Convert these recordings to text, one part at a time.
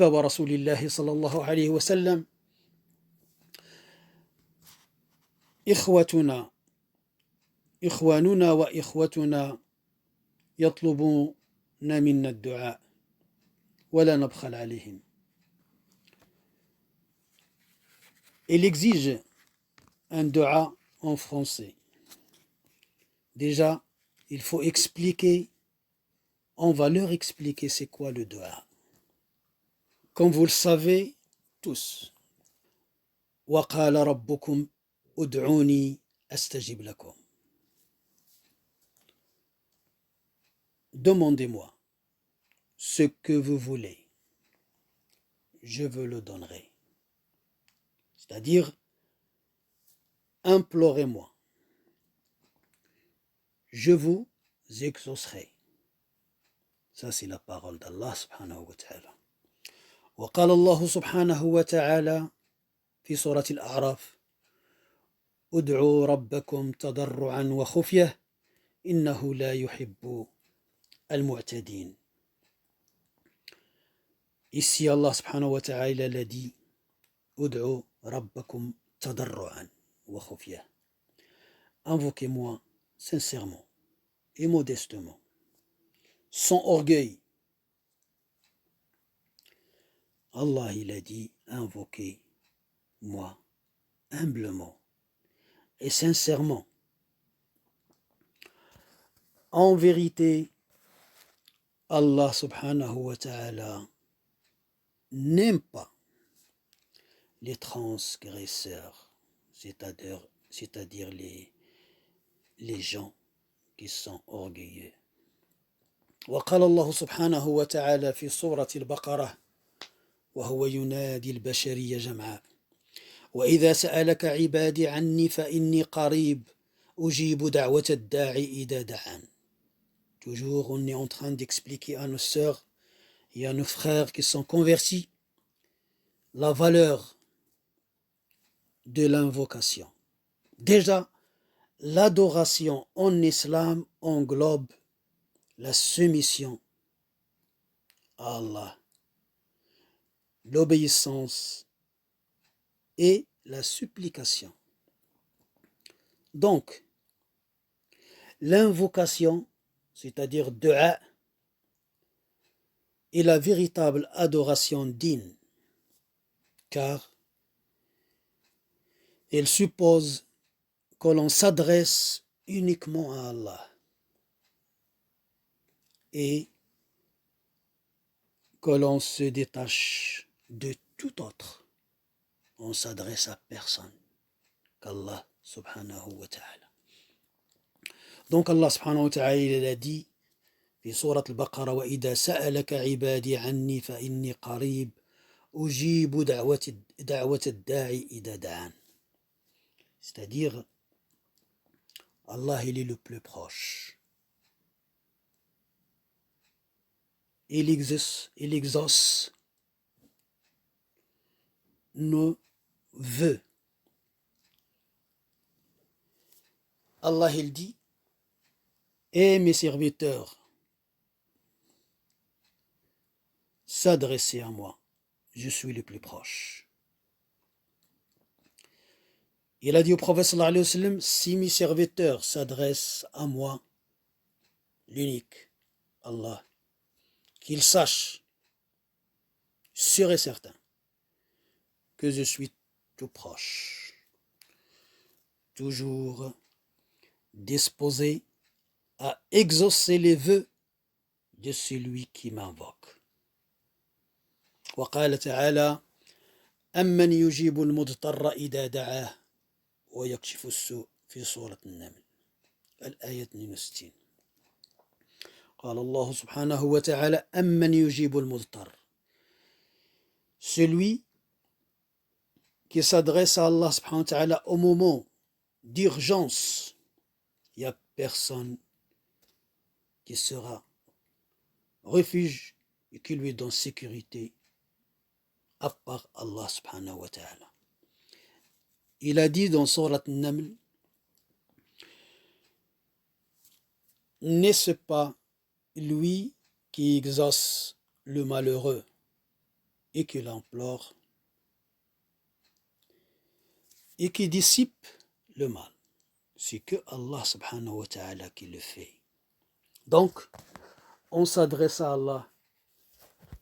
ورسول الله صلى الله عليه وسلم إخواننا وإخوتنا يطلبون منا الدعاء ولا نبخل عليهم. Il exige un dua en français. Déjà, il faut expliquer, on va leur expliquer c'est quoi le dua. Comme vous le savez tous, وَقَالَ رَبُّكُمْ أُدْعُونِي أَسْتَجِبْ لَكُمْ. Demandez-moi ce que vous voulez, je vous le donnerai. C'est-à-dire, implorez-moi, je vous exaucerai. Ça, c'est la parole d'Allah subhanahu wa ta'ala. وقال الله سبحانه وتعالى في سورة الأعراف ادعوا ربكم تضرعا وخفية إنه لا يحب المعتدين. Ici, Allah subhanahu wa ta'ala l'a dit ادعوا ربكم تضرعا وخفية. Invoquez-moi sincèrement et modestement, sans orgueil. Allah, il a dit, invoquez-moi humblement et sincèrement. En vérité, Allah subhanahu wa ta'ala n'aime pas les transgresseurs, c'est-à-dire les gens qui sont orgueilleux. وقال الله سبحانه وتعالى في سورة البقرة وهو ينادي البشرية جمعاء وإذا سألك عبادي عني فإني قريب أجيب دعوة الداعي إذا دعان. Toujours on est en train d'expliquer à nos sœurs et à nos frères qui sont convertis la valeur de l'invocation. Déjà, l'adoration en islam englobe la soumission à Allah, l'obéissance et la supplication. Donc, l'invocation, c'est-à-dire dua, est la véritable adoration digne, car elle suppose que l'on s'adresse uniquement à Allah et que l'on se détache de tout autre. On s'adresse à personne qu'Allah subhanahu wa ta'ala. Donc Allah subhanahu wa ta'ala il a dit في سورة البقرة وإذا سألك عبادي عني فإني قريب أجيب دعوة الداعي إذا دعان. C'est-à-dire Allah il est le plus proche. Il exauce nos vœux. Allah il dit et mes serviteurs s'adresser à moi, je suis le plus proche. Il a dit au prophète sallallahu alayhi wa sallam, si mes serviteurs s'adressent à moi, l'unique, Allah, qu'ils sachent, sûr et certain, que je suis tout proche, toujours disposé à exaucer les vœux de celui qui m'invoque. وقال تعالى أمن يجيب المضطر إذا دعاه ويكشف السوء في سورة النمل الآية 62. قال الله سبحانه وتعالى أمن يجيب المضطر. Celui qui s'adresse à Allah subhanahu wa ta'ala au moment d'urgence, il n'y a personne qui sera refuge et qui lui donne sécurité à part Allah subhanahu wa ta'ala. Il a dit dans Surat An-Naml, n'est-ce pas lui qui exauce le malheureux et qui l'implore et qui dissipe le mal. C'est que Allah subhanahu wa ta'ala qui le fait. Donc, on s'adresse à Allah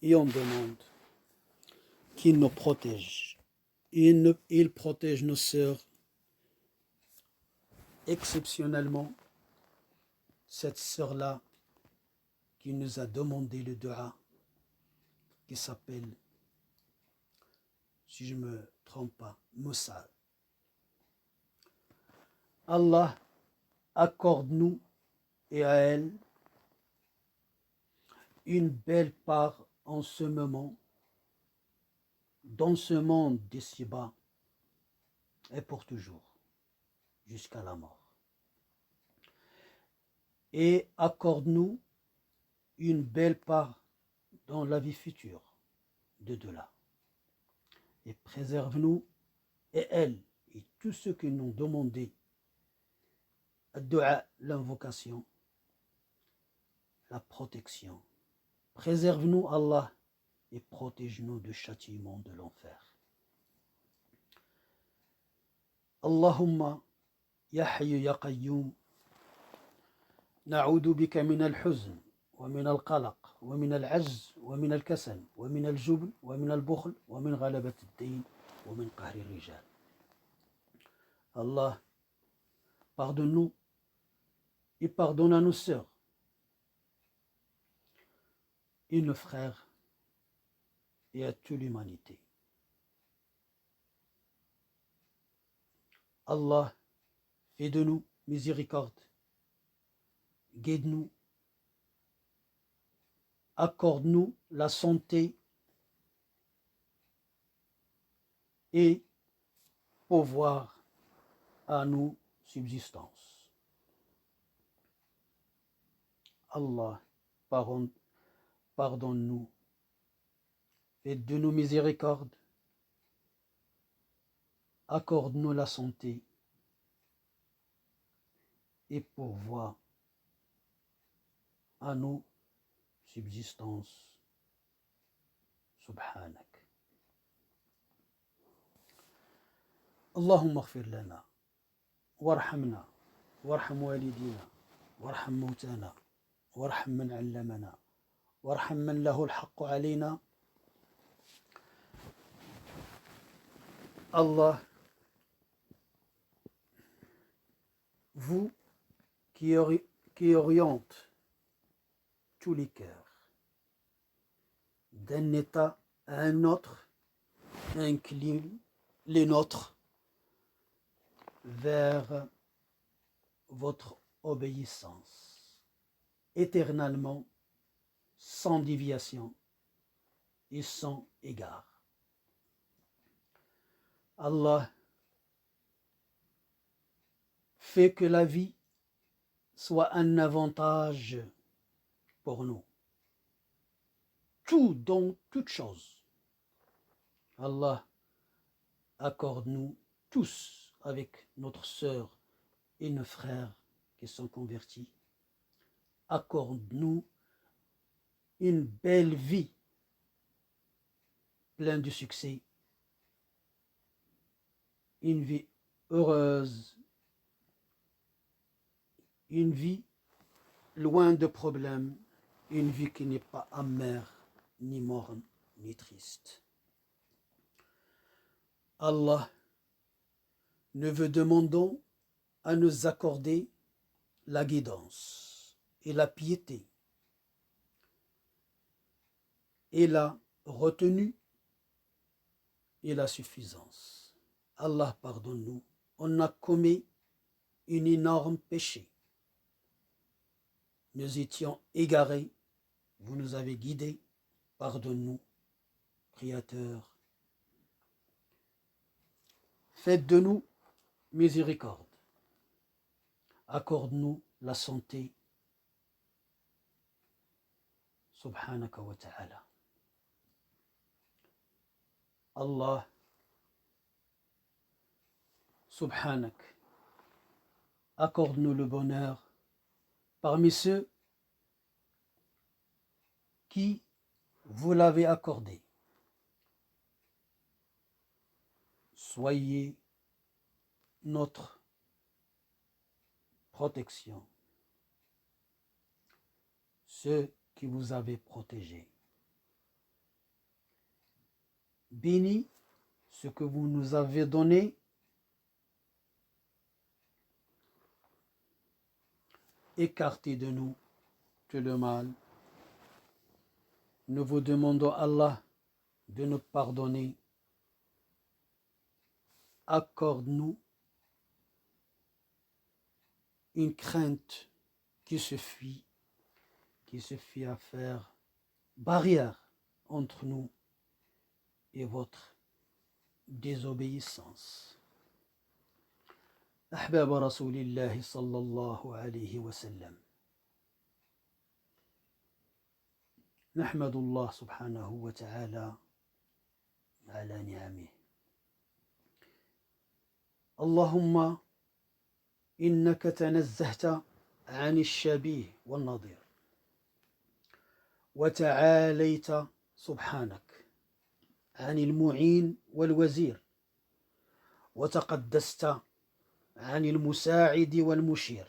et on demande qu'il nous protège. Il protège nos sœurs exceptionnellement. Cette sœur-là qui nous a demandé le dua, qui s'appelle, si je ne me trompe pas, Moussa. Allah accorde-nous et à elle une belle part en ce moment, dans ce monde d'ici-bas, et pour toujours, jusqu'à la mort. Et accorde-nous une belle part dans la vie future, de delà. Et préserve-nous, et elle, et tous ceux qui nous ont demandé l'invocation, la protection. Préserve-nous, Allah, et protège-nous du châtiment de l'enfer. Allahumma ya hayyu ya qayyum, na'udhu bika min al-huzn wa min al-qalaq wa min al-'ajz wa min al-kasal wa min al-jubn wa min al-bukhl wa min ghalabat ad-dayn wa min qahri ar-rijal. Allah, pardonne-nous et pardonne à nos sœurs et nos frères et à toute l'humanité. Allah, fais de nous miséricorde, guide-nous, accorde-nous la santé et pouvoir à nos subsistances. Allah, pardonne-nous, fais de nous miséricorde, accorde-nous la santé et pourvois à nos subsistances. Subhanak. اللهم اغفر لنا وارحمنا وارحم والدينا وارحم موتانا وارحم من علمنا وارحم من له الحق علينا. Allah, vous qui oriente tous les cœurs d'un état à un autre, incline les nôtres vers votre obéissance éternellement, sans déviation et sans égard. Allah, fait que la vie soit un avantage pour nous. Tout dans toute chose. Allah, accorde-nous tous avec notre sœur et nos frères qui sont convertis. Accorde-nous une belle vie pleine de succès, une vie heureuse, une vie loin de problèmes, une vie qui n'est pas amère, ni morne, ni triste. Allah, nous vous demandons à nous accorder la guidance et la piété et la retenue et la suffisance. Allah, pardonne-nous, on a commis un énorme péché. Nous étions égarés, vous nous avez guidés, pardonne-nous, Créateur. Faites de nous miséricorde, accorde-nous la santé, subhanaka wa ta'ala. Allah, subhanak, accorde-nous le bonheur parmi ceux qui vous l'avez accordé. soyez notre protection, ceux qui vous avez protégés. Bénis ce que vous nous avez donné, écartez de nous tout le mal. Nous vous demandons, Allah, de nous pardonner. Accorde-nous une crainte qui suffit à faire barrière entre nous et votre désobéissance. أحباب رسول الله صلى الله عليه وسلم، نحمد الله سبحانه وتعالى على نعمه. اللهم إنك تنزهت عن الشبيه والنظير، وتعاليت سبحانك عن المعين والوزير، وتقدست عن المساعد والمشير،